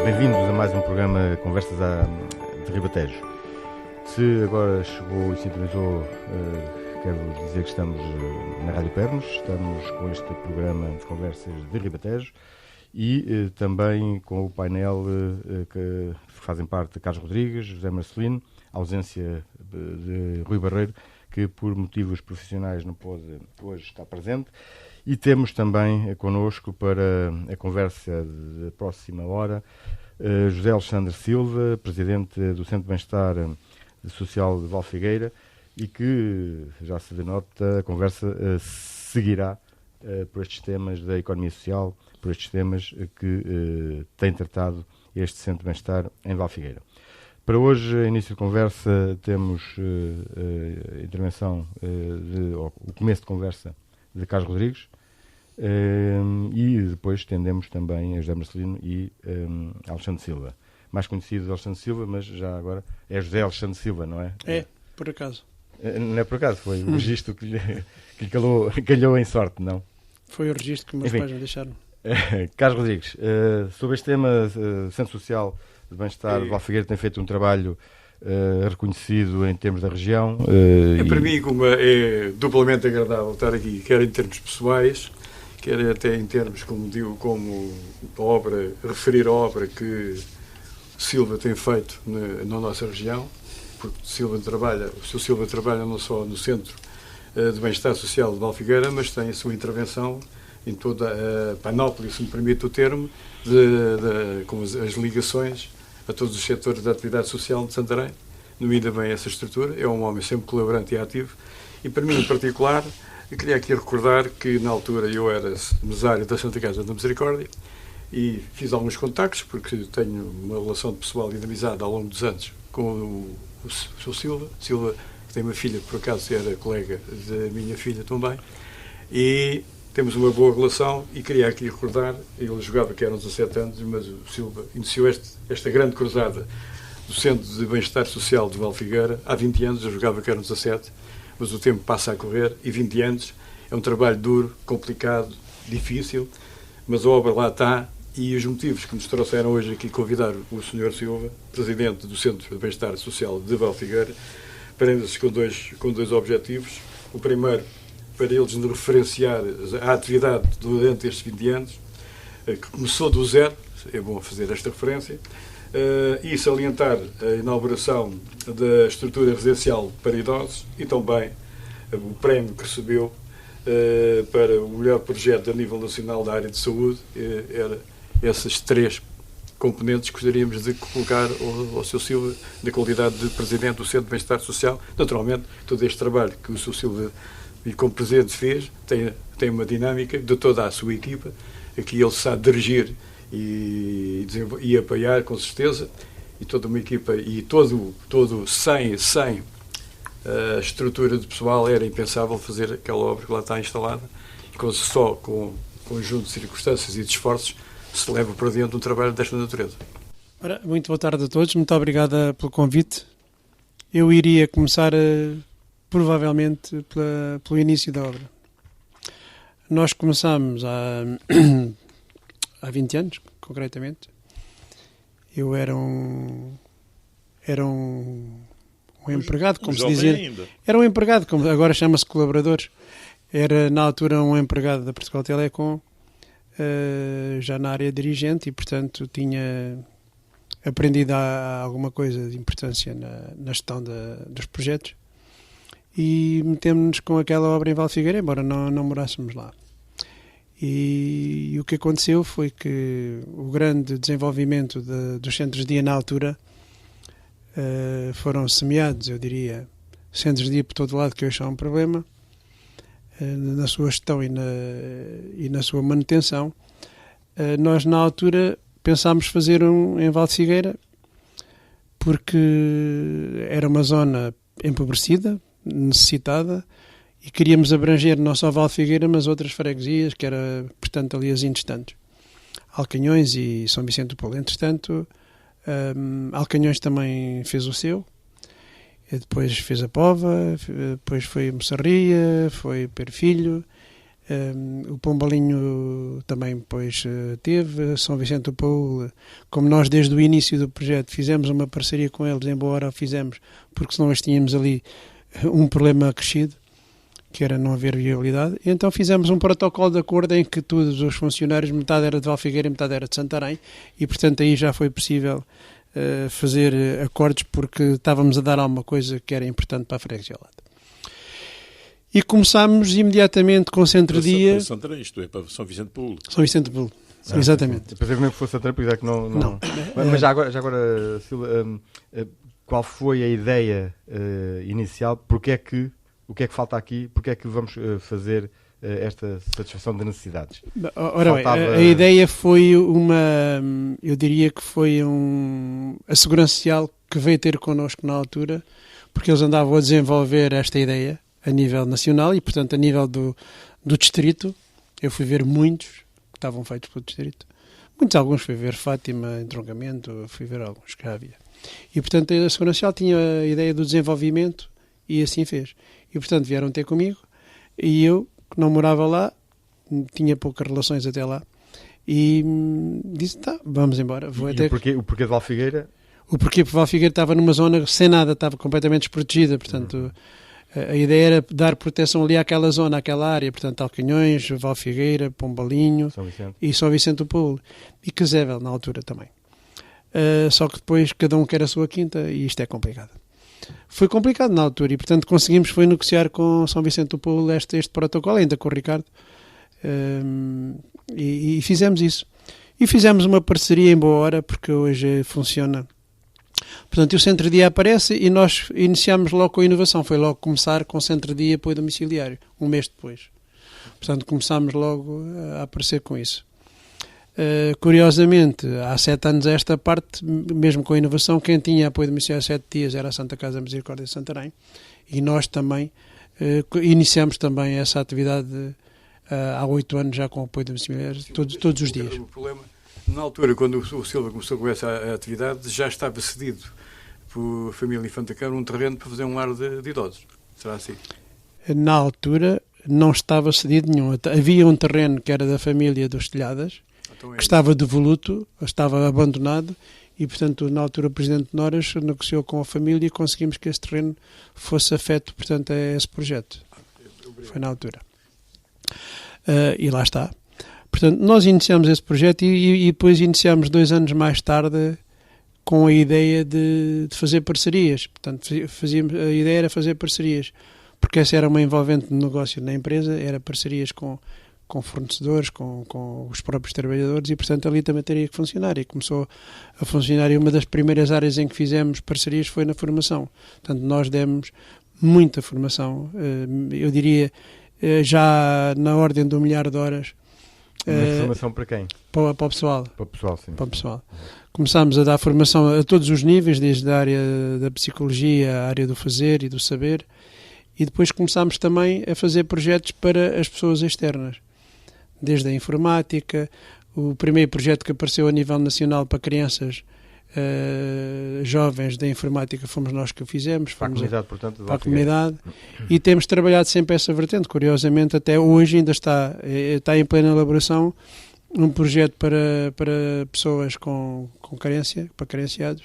Bem-vindos a mais um programa Conversas de Ribatejo. Se agora chegou e sintonizou, quero dizer que estamos na Rádio Pernos, estamos com este programa de Conversas de Ribatejo e também com o painel que fazem parte Carlos Rodrigues, José Marcelino, a ausência de Rui Barreiro, que por motivos profissionais não pôde hoje estar presente. E temos também connosco para a conversa da próxima hora José Alexandre Silva, presidente do Centro de Bem-Estar Social de Valfigueira, e que, já se denota, a conversa seguirá por estes temas da economia social, por estes temas que tem tratado este Centro de Bem-Estar em Valfigueira. Para hoje, início de conversa, temos a intervenção, o começo de conversa de Carlos Rodrigues, e depois estendemos também a José Marcelino e Alexandre Silva. Mais conhecido Alexandre Silva, mas já agora é José Alexandre Silva, não é? É, por acaso. Não é por acaso, foi o registro que lhe calhou em sorte, não? Foi o registro que meus pais me deixaram. Carlos Rodrigues, sobre este tema, o Centro Social de Bem-Estar de Valfigueira tem feito um trabalho reconhecido em termos da região. Para mim é duplamente agradável estar aqui, quer em termos pessoais, quer até em termos, como digo, como referir a obra que Silva tem feito na nossa região, porque o Sr. Silva trabalha não só no Centro de Bem-Estar Social de Valfigueira, mas tem a sua intervenção em toda a panóplia, se me permite o termo, com as ligações a todos os setores da atividade social de Santarém, nomina bem essa estrutura. É um homem sempre colaborante e ativo, e para mim em particular, eu queria aqui recordar que na altura eu era mesário da Santa Casa da Misericórdia e fiz alguns contactos, porque tenho uma relação pessoal e de amizade ao longo dos anos com o Sr. Silva. Silva, que tem uma filha que por acaso era colega da minha filha também, e temos uma boa relação. E queria aqui recordar, ele jogava que eram 17 anos, mas o Silva iniciou esta grande cruzada do Centro de Bem-Estar Social de Valfigueira há 20 anos, eu jogava que eram 17, mas o tempo passa a correr, e 20 anos é um trabalho duro, complicado, difícil, mas a obra lá está, e os motivos que nos trouxeram hoje aqui convidar o Sr. Silva, presidente do Centro de Bem-Estar Social de Valfigueira, prende-se com dois objetivos. O primeiro, para eles nos referenciar a atividade durante estes 20 anos, que começou do zero, é bom fazer esta referência, e salientar a inauguração da estrutura residencial para idosos e também o prémio que recebeu para o melhor projeto a nível nacional da área de saúde. Era essas três componentes que gostaríamos de colocar ao Sr. Silva na qualidade de Presidente do Centro de Bem-Estar Social. Naturalmente, todo este trabalho que o Sr. Silva, como Presidente, fez tem uma dinâmica de toda a sua equipa, que ele sabe dirigir e apoiar, com certeza, e toda uma equipa, e todo sem a estrutura de pessoal era impensável fazer aquela obra que lá está instalada, e só com conjunto de circunstâncias e de esforços se leva para dentro um trabalho desta natureza. Ora, muito boa tarde a todos, muito obrigada pelo convite. Eu iria começar provavelmente pelo início da obra. Nós começámos há 20 anos, concretamente. Eu era um empregado, como se dizia. Ainda. Era um empregado, como agora chama-se colaborador. Era, na altura, um empregado da Portugal Telecom, já na área dirigente, e, portanto, tinha aprendido alguma coisa de importância na gestão dos projetos. E metemos-nos com aquela obra em Valfigueira, embora não morássemos lá. E o que aconteceu foi que o grande desenvolvimento dos centros de dia na altura foram semeados, eu diria, centros de dia por todo lado, que hoje são um problema, na sua gestão e na sua manutenção. Nós, na altura, pensámos fazer em Valfigueira, porque era uma zona empobrecida, necessitada, e queríamos abranger não só Valfigueira, mas outras freguesias, que era, portanto, ali as indistantes. Alcanhões e São Vicente do Paulo. Entretanto, Alcanhões também fez o seu, depois fez a Pova, depois foi Moçarria, foi Perfilho, O Pombalinho também depois teve, São Vicente do Paúl, como nós desde o início do projeto fizemos uma parceria com eles, embora fizemos, porque senão nós tínhamos ali um problema acrescido, que era não haver viabilidade. E então fizemos um protocolo de acordo em que todos os funcionários, metade era de Valfigueira e metade era de Santarém, e portanto aí já foi possível fazer acordos, porque estávamos a dar alguma coisa que era importante para a freguesia ao lado. E começámos imediatamente com o centro-dia... Para Santarém, isto é, para São Vicente do Paúl. São Vicente do Paúl, exatamente. Eu pensei que fosse Santarém, pois é que não. Mas já agora Silva, qual foi a ideia inicial? O que é que falta aqui? Porque é que vamos fazer esta satisfação de necessidades? Ora bem, a ideia foi eu diria que foi a Segurança Social que veio ter connosco na altura, porque eles andavam a desenvolver esta ideia a nível nacional e, portanto, a nível do distrito. Eu fui ver muitos que estavam feitos pelo distrito. Alguns fui ver Fátima, entroncamento, fui ver alguns que já havia. E, portanto, a Segurança Social tinha a ideia do desenvolvimento e assim fez. E, portanto, vieram ter comigo e eu, que não morava lá, tinha poucas relações até lá, e disse, vamos embora. O porquê de Valfigueira? O porquê de Valfigueira estava numa zona sem nada, estava completamente desprotegida, portanto... A ideia era dar proteção ali àquela zona, àquela área, portanto, Alcanhões, Valfigueira, Pombalinho e São Vicente do Paúl. E Casével, na altura também. Só que depois cada um quer a sua quinta e isto é complicado. Foi complicado na altura e, portanto, conseguimos negociar com São Vicente do Paúl este protocolo, ainda com o Ricardo, e fizemos isso. E fizemos uma parceria em boa hora, porque hoje funciona. Portanto, o Centro-Dia aparece e nós iniciamos logo com a inovação. Foi logo começar com o Centro-Dia e apoio domiciliário, um mês depois. Portanto, começámos logo a aparecer com isso. Curiosamente, há 7 anos esta parte, mesmo com a inovação, quem tinha apoio domiciliário 7 dias era a Santa Casa da Misericórdia de Santarém. E nós também iniciamos também essa atividade há 8 anos já com apoio domiciliário, todos os dias. O problema, na altura, quando o Silva começou com essa atividade, já estava cedido por família Infanta Câmara um terreno para fazer um lar de idosos. Será assim? Na altura não estava cedido nenhum. Havia um terreno que era da família dos Telhadas, que estava devoluto, estava abandonado, e, portanto, na altura o Presidente Noras negociou com a família e conseguimos que esse terreno fosse afeto, portanto, a esse projeto. Foi na altura. E lá está. Portanto, nós iniciamos esse projeto e depois iniciamos 2 anos mais tarde com a ideia de fazer parcerias. Portanto, a ideia era fazer parcerias, porque essa era uma envolvente de negócio na empresa, era parcerias com fornecedores, com os próprios trabalhadores, e, portanto, ali também teria que funcionar. E começou a funcionar, e uma das primeiras áreas em que fizemos parcerias foi na formação. Portanto, nós demos muita formação, eu diria, já na ordem de 1 milhar de horas. Formação para quem? Para o pessoal. Para o pessoal, sim. Para o pessoal. Começámos a dar formação a todos os níveis, desde a área da psicologia, a área do fazer e do saber, e depois começámos também a fazer projetos para as pessoas externas, desde a informática. O primeiro projeto que apareceu a nível nacional para crianças jovens da informática fomos nós que o fizemos. Para a comunidade, portanto. Para a comunidade. E temos trabalhado sempre essa vertente. Curiosamente, até hoje ainda está em plena elaboração um projeto para pessoas com carência, para carenciados.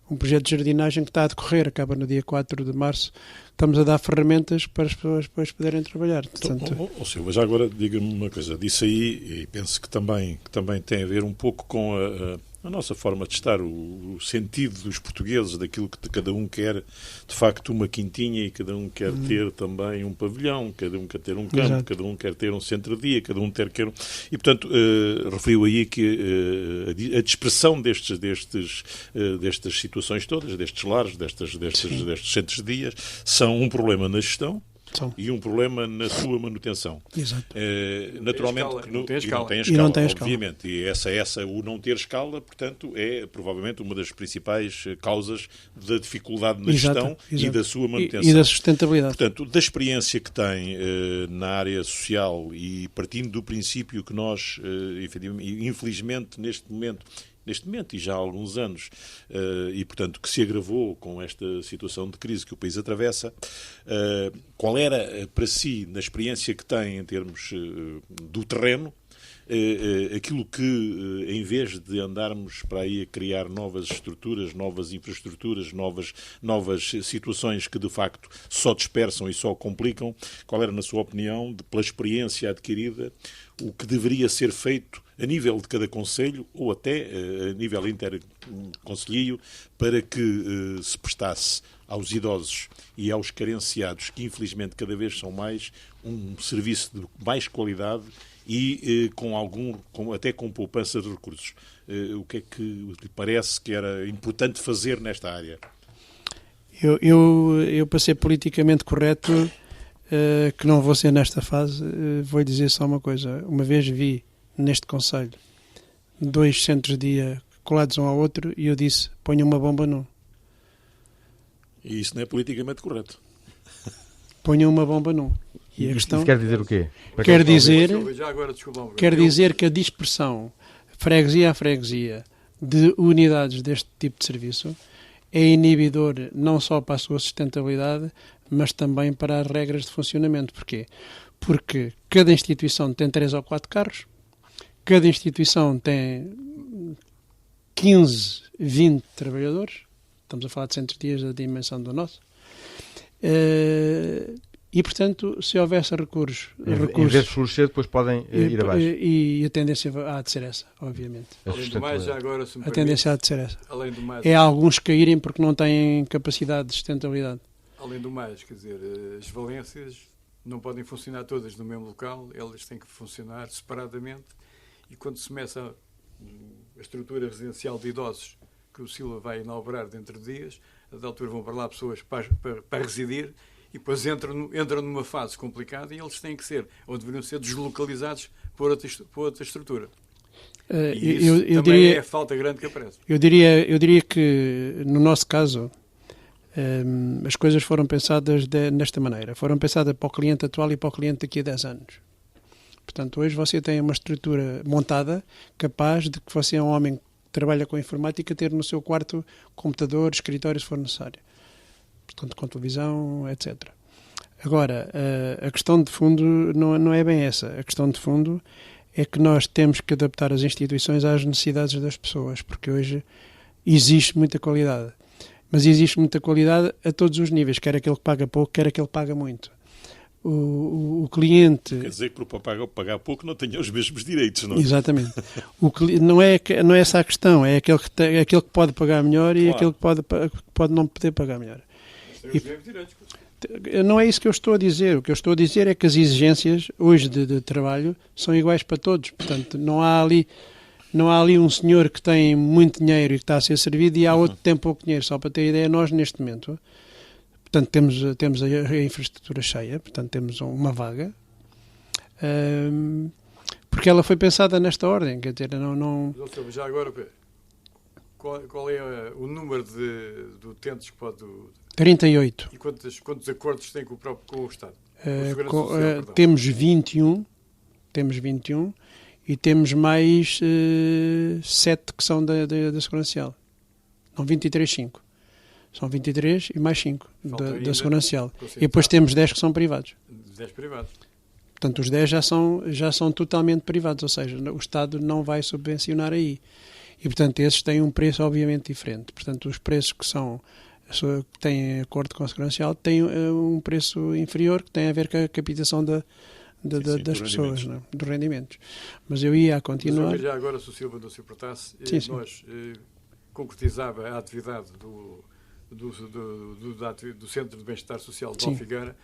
Um projeto de jardinagem que está a decorrer, acaba no dia 4 de março. Estamos a dar ferramentas para as pessoas depois poderem trabalhar. Portanto... Silva, já agora diga-me uma coisa. Disse aí, e penso que também tem a ver um pouco com a nossa forma de estar, o sentido dos portugueses, daquilo que cada um quer, de facto, uma quintinha, e cada um quer ter também um pavilhão, cada um quer ter um campo, exato, cada um quer ter um centro-dia, cada um quer um... E, portanto, referiu aí que a dispersão destas situações todas, destes lares, destes centros de dias, são um problema na gestão e um problema na sua manutenção. Exato. Naturalmente, não tem escala, obviamente. E o não ter escala, portanto, é provavelmente uma das principais causas da dificuldade na gestão e da sua manutenção. E da sustentabilidade. Portanto, da experiência que tem na área social, e partindo do princípio que nós, infelizmente, neste momento, neste momento e já há alguns anos, e portanto que se agravou com esta situação de crise que o país atravessa, qual era para si, na experiência que tem em termos do terreno, aquilo que, em vez de andarmos para aí a criar novas estruturas, novas infraestruturas, novas situações que de facto só dispersam e só complicam, qual era, na sua opinião, pela experiência adquirida, o que deveria ser feito a nível de cada concelho ou até a nível interconcelhio para que se prestasse aos idosos e aos carenciados, que infelizmente cada vez são mais, um serviço de mais qualidade e até com poupança de recursos. O que é que lhe parece que era importante fazer nesta área? Eu para ser politicamente correto, que não vou ser nesta fase, vou dizer só uma coisa. Uma vez vi neste concelho 2 centros de dia colados um ao outro e eu disse, ponha uma bomba num. E isso não é politicamente correto. Ponha uma bomba num. E a questão... Isso quer dizer o quê? Quer dizer que a dispersão freguesia a freguesia de unidades deste tipo de serviço é inibidor não só para a sua sustentabilidade, mas também para as regras de funcionamento. Porquê? Porque cada instituição tem 3 ou 4 carros, cada instituição tem 15, 20 trabalhadores, estamos a falar de centros de dias da dimensão do nosso, e, portanto, se houvesse recursos... Em vez de florescer, depois podem ir abaixo. E a tendência há de ser essa, obviamente. Além do mais, já agora, se me a tendência há de ser essa. Além do mais, é alguns caírem porque não têm capacidade de sustentabilidade. Além do mais, quer dizer, as valências não podem funcionar todas no mesmo local, elas têm que funcionar separadamente, e quando se começa a estrutura residencial de idosos que o Silva vai inaugurar dentro de dias, a da altura vão para lá pessoas para residir, e depois entram numa fase complicada e eles têm que ser, ou deveriam ser deslocalizados por outra estrutura. E isso também é a falta grande que aparece. Eu diria que, no nosso caso, as coisas foram pensadas nesta maneira. Foram pensadas para o cliente atual e para o cliente daqui a 10 anos. Portanto, hoje você tem uma estrutura montada capaz de que você é um homem que trabalha com informática, ter no seu quarto computador, escritório, se for necessário. Portanto, com televisão, etc. Agora, a questão de fundo não é bem essa. A questão de fundo é que nós temos que adaptar as instituições às necessidades das pessoas, porque hoje existe muita qualidade. Mas existe muita qualidade a todos os níveis, quer aquele que paga pouco, quer aquele que paga muito. O cliente... Quer dizer que para pagar pouco não tenha os mesmos direitos, não é? Exatamente. Não é essa a questão, é aquele que pode pagar melhor e aquele que pode não poder pagar melhor. Não é isso que eu estou a dizer. O que eu estou a dizer é que as exigências hoje de trabalho são iguais para todos. Portanto, não há ali um senhor que tem muito dinheiro e que está a ser servido e há outro que tem pouco dinheiro. Só para ter ideia, nós neste momento, portanto, temos a infraestrutura cheia, portanto, temos uma vaga, porque ela foi pensada nesta ordem. Quer dizer, não... Já agora, qual é o número de utentes que pode... 38. E quantos acordos tem com o Estado? Temos 21 e temos mais 7 que são da Segurança Social. Não, 23, 5. São 23 e mais 5 da Segurança Social. E depois temos 10 que são privados. 10 privados. Portanto, os 10 já são totalmente privados, ou seja, o Estado não vai subvencionar aí. E, portanto, esses têm um preço obviamente diferente. Portanto, os preços que têm acordo com a Segurança Social têm um preço inferior, que tem a ver com a captação das pessoas, não? Dos rendimentos. Mas eu ia a continuar... Mas já agora, se o Silva não se importasse, nós concretizava a atividade do Centro de Bem-Estar Social de Alfigueira,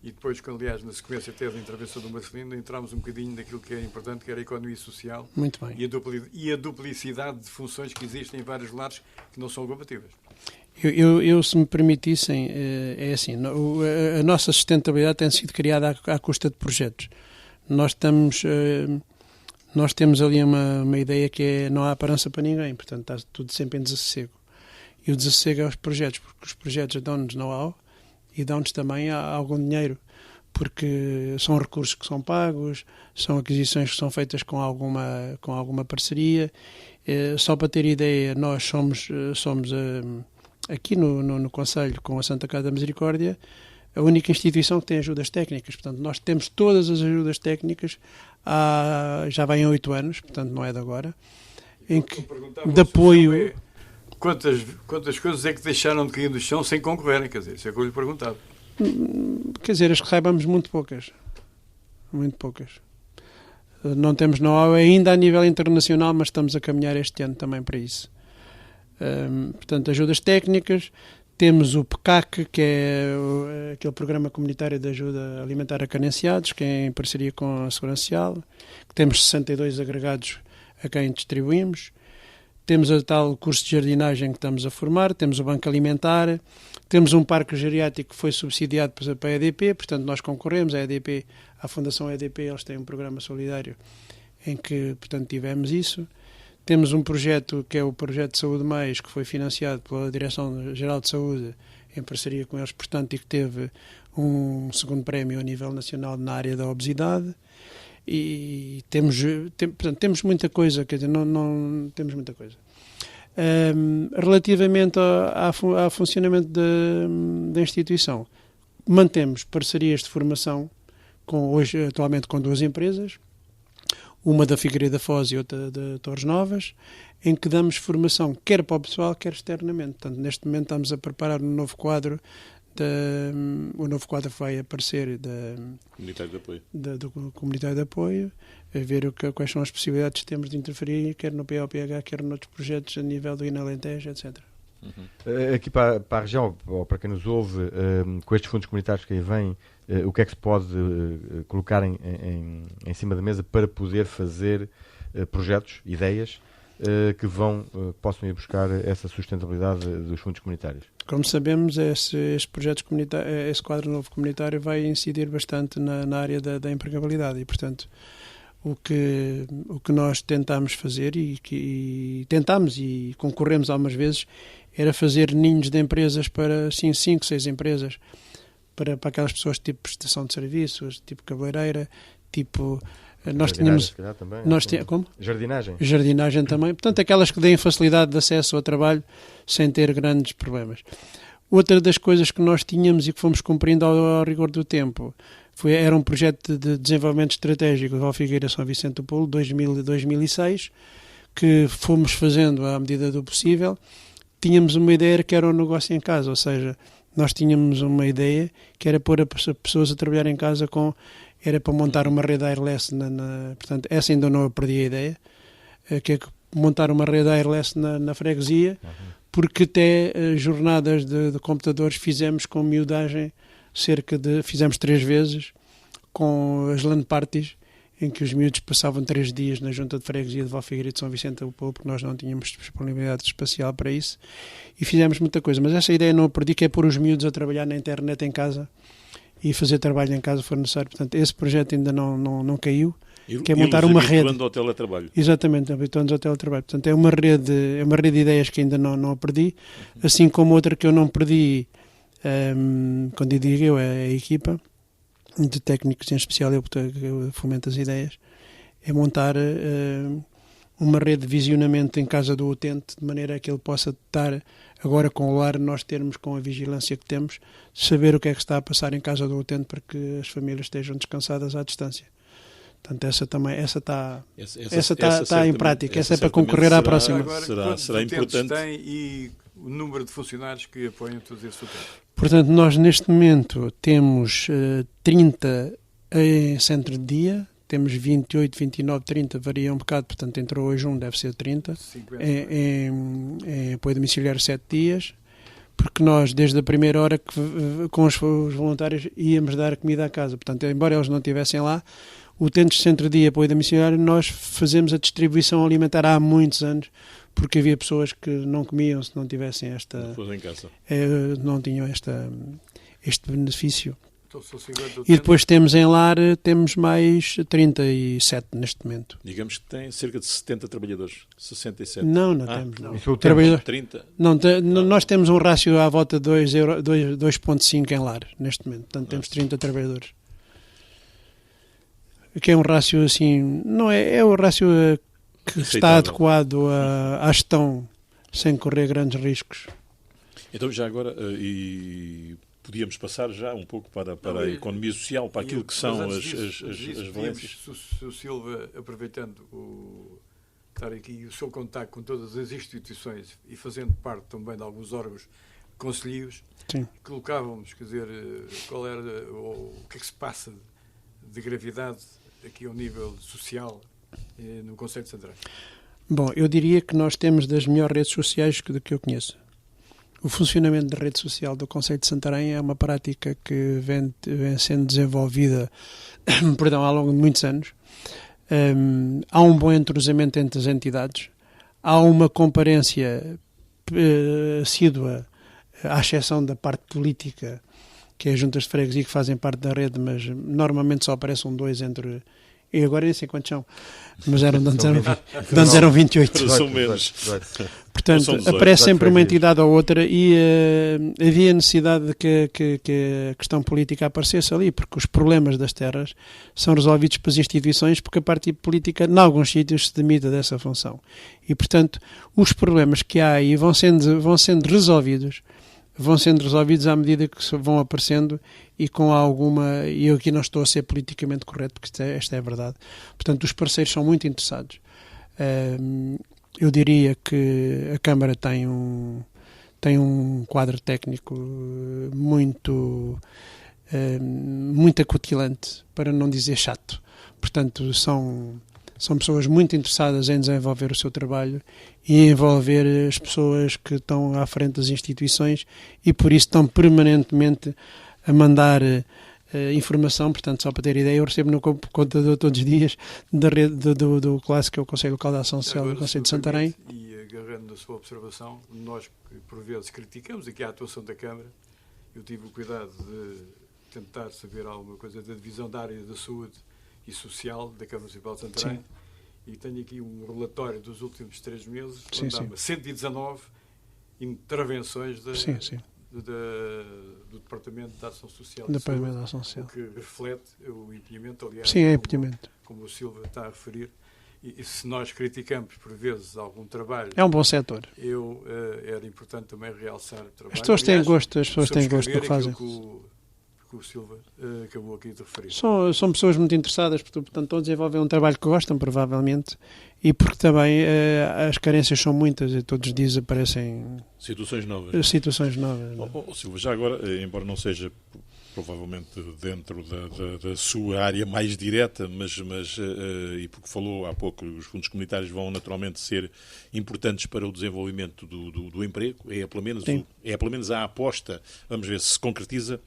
e depois, aliás, na sequência até da intervenção do Marcelino, entramos um bocadinho naquilo que é importante, que era a economia social. Muito bem. E a duplicidade de funções que existem em vários lares que não são compatíveis. Eu, se me permitissem, é assim, a nossa sustentabilidade tem sido criada à custa de projetos. Nós temos ali uma ideia que é não há aparência para ninguém, portanto está tudo sempre em desassossego. E o desassossego é os projetos, porque os projetos dão-nos know-how e dão-nos também algum dinheiro, porque são recursos que são pagos, são aquisições que são feitas com alguma parceria, Só para ter ideia, nós somos aqui no Conselho, com a Santa Casa da Misericórdia, a única instituição que tem ajudas técnicas. Portanto, nós temos todas as ajudas técnicas já vem há 8 anos, portanto não é de agora, em que, de apoio... Quantas coisas é que deixaram de cair no chão sem concorrerem? Quer dizer, isso é que eu lhe perguntava. Quer dizer, as que saibamos, muito poucas. Muito poucas. Não temos know-how ainda a nível internacional, mas estamos a caminhar este ano também para isso. Portanto, ajudas técnicas. Temos o PCAC, que é aquele Programa Comunitário de Ajuda Alimentar a Carenciados, que é em parceria com a Segurança Social. Temos 62 agregados a quem distribuímos. Temos o tal curso de jardinagem que estamos a formar, temos o Banco Alimentar, temos um parque geriátrico que foi subsidiado para a EDP, portanto nós concorremos à EDP, à Fundação EDP, eles têm um programa solidário em que, portanto, tivemos isso. Temos um projeto que é o Projeto de Saúde Mais, que foi financiado pela Direção-Geral de Saúde, em parceria com eles, portanto, e que teve um segundo prémio a nível nacional na área da obesidade. E portanto, temos muita coisa, quer dizer, não temos muita coisa. Relativamente ao funcionamento da instituição, mantemos parcerias de formação atualmente com 2 empresas, uma da Figueiredo da Foz e outra de Torres Novas, em que damos formação quer para o pessoal, quer externamente. Portanto, neste momento estamos a preparar um novo quadro. O novo quadro vai aparecer Comunitário de Apoio. Do Comunitário de Apoio, a ver quais são as possibilidades que temos de interferir, quer no POPH, quer noutros projetos a nível do Inalentejo, etc. Aqui para a região, ou para quem nos ouve, com estes fundos comunitários que aí vêm, o que é que se pode colocar em cima da mesa para poder fazer projetos, ideias, que possam ir buscar essa sustentabilidade dos fundos comunitários? Como sabemos, esse quadro novo comunitário vai incidir bastante na área da empregabilidade e, portanto, o que nós tentámos fazer e concorremos algumas vezes era fazer ninhos de empresas para 5, 6 empresas para aquelas pessoas tipo prestação de serviços, tipo cabeleireira, tipo... Nós tínhamos... Como? Jardinagem. Jardinagem também. Portanto, aquelas que deem facilidade de acesso ao trabalho sem ter grandes problemas. Outra das coisas que nós tínhamos e que fomos cumprindo ao rigor do tempo era um projeto de desenvolvimento estratégico do Alfigueira São Vicente do Polo, 2000-2006, que fomos fazendo à medida do possível. Tínhamos uma ideia que era um negócio em casa, ou seja, nós tínhamos uma ideia que era pôr as pessoas a trabalhar em casa era para montar uma rede wireless, portanto, essa ainda não eu perdi a ideia, que é montar uma rede wireless na freguesia, porque até jornadas de computadores fizemos com miudagem, fizemos 3 vezes, com as LAN parties, em que os miúdos passavam 3 dias na junta de freguesia de Valfigueira de São Vicente do Polo, porque nós não tínhamos disponibilidade espacial para isso, e fizemos muita coisa, mas essa ideia não a perdi, que é pôr os miúdos a trabalhar na internet em casa, e fazer trabalho em casa se for necessário. Portanto, esse projeto ainda não caiu, que é montar uma rede. Habituando ao teletrabalho. Exatamente, habituando ao teletrabalho. Portanto, é uma rede de ideias que ainda não a perdi, assim como outra que eu não perdi, quando eu digo é a equipa de técnicos, em especial eu fomento as ideias, é montar uma rede de visionamento em casa do utente, de maneira que ele possa estar, agora com o lar, nós termos, com a vigilância que temos, saber o que é que está a passar em casa do utente para que as famílias estejam descansadas à distância. Portanto, essa está em prática, essa é para concorrer à próxima. Agora, será importante. Tem e o número de funcionários que apoiam todos esses utentes? Portanto, nós neste momento temos 30 em centro de dia, temos 28, 29, 30, varia um bocado, portanto entrou hoje deve ser 30, em apoio domiciliário 7 dias, porque nós desde a primeira hora que com os voluntários íamos dar comida à casa, portanto embora eles não estivessem lá, utentes de centro de dia, apoio domiciliário, nós fazemos a distribuição alimentar há muitos anos, porque havia pessoas que não comiam se não tivessem não tinham este benefício. E depois temos em lar, temos mais 37 neste momento. Digamos que tem cerca de 70 trabalhadores, 67. Não temos. Não. Trabalhadores. 30? Nós temos um rácio à volta de 2,5 em lar, neste momento. Portanto, temos 30 trabalhadores. Que é um rácio assim, não é o rácio que está adequado à gestão sem correr grandes riscos. Então, já agora, e podíamos passar já um pouco para a economia social, para aquilo que são as valências. Se o Silva, aproveitando estar aqui o seu contacto com todas as instituições e fazendo parte também de alguns órgãos conselheiros, colocávamos, quer dizer, qual era o que é que se passa de gravidade aqui ao nível social no Concelho de Santarém. Bom, eu diria que nós temos das melhores redes sociais que eu conheço. O funcionamento da rede social do Concelho de Santarém é uma prática que vem sendo desenvolvida ao longo de muitos anos. Há um bom entrosamento entre as entidades, há uma comparência assídua, à exceção da parte política, que é as juntas de freguesia que fazem parte da rede, mas normalmente só aparecem 2 entre... E agora nem sei quantos são, mas antes eram 28. São menos. Portanto, aparece sempre uma entidade ou outra e havia necessidade de que a questão política aparecesse ali, porque os problemas das terras são resolvidos pelas instituições, porque a parte política, em alguns sítios, se demita dessa função. E, portanto, os problemas que há aí vão sendo resolvidos à medida que vão aparecendo e com alguma... E eu aqui não estou a ser politicamente correto, porque esta é a verdade. Portanto, os parceiros são muito interessados. Eu diria que a Câmara tem um quadro técnico muito acutilante, para não dizer chato. Portanto, são pessoas muito interessadas em desenvolver o seu trabalho e em envolver as pessoas que estão à frente das instituições e por isso estão permanentemente a mandar informação. Portanto, só para ter ideia, eu recebo no computador todos os dias da rede do CLAS, que é o Conselho Local de Ação Social do Concelho de Santarém. E agarrando na sua observação, nós por vezes criticamos aqui a atuação da Câmara. Eu tive o cuidado de tentar saber alguma coisa da divisão da área da saúde e social da Câmara Municipal de Santarém. Sim. E tenho aqui um relatório dos últimos 3 meses, onde há 119 intervenções do Departamento de Ação Social. Departamento de Ação Social. O que reflete o empenhamento, aliás, como o Silva está a referir. E se nós criticamos, por vezes, algum trabalho... É um bom setor. Era importante também realçar o trabalho. As pessoas têm gosto do que fazem. O Silva acabou aqui de referir. São pessoas muito interessadas, portanto, estão a desenvolver um trabalho que gostam, provavelmente, e porque também as carências são muitas e todos os dias aparecem situações novas. Silva, já agora, embora não seja provavelmente dentro da sua área mais direta, mas e porque falou há pouco, os fundos comunitários vão naturalmente ser importantes para o desenvolvimento do emprego, é pelo menos a aposta, vamos ver se se concretiza,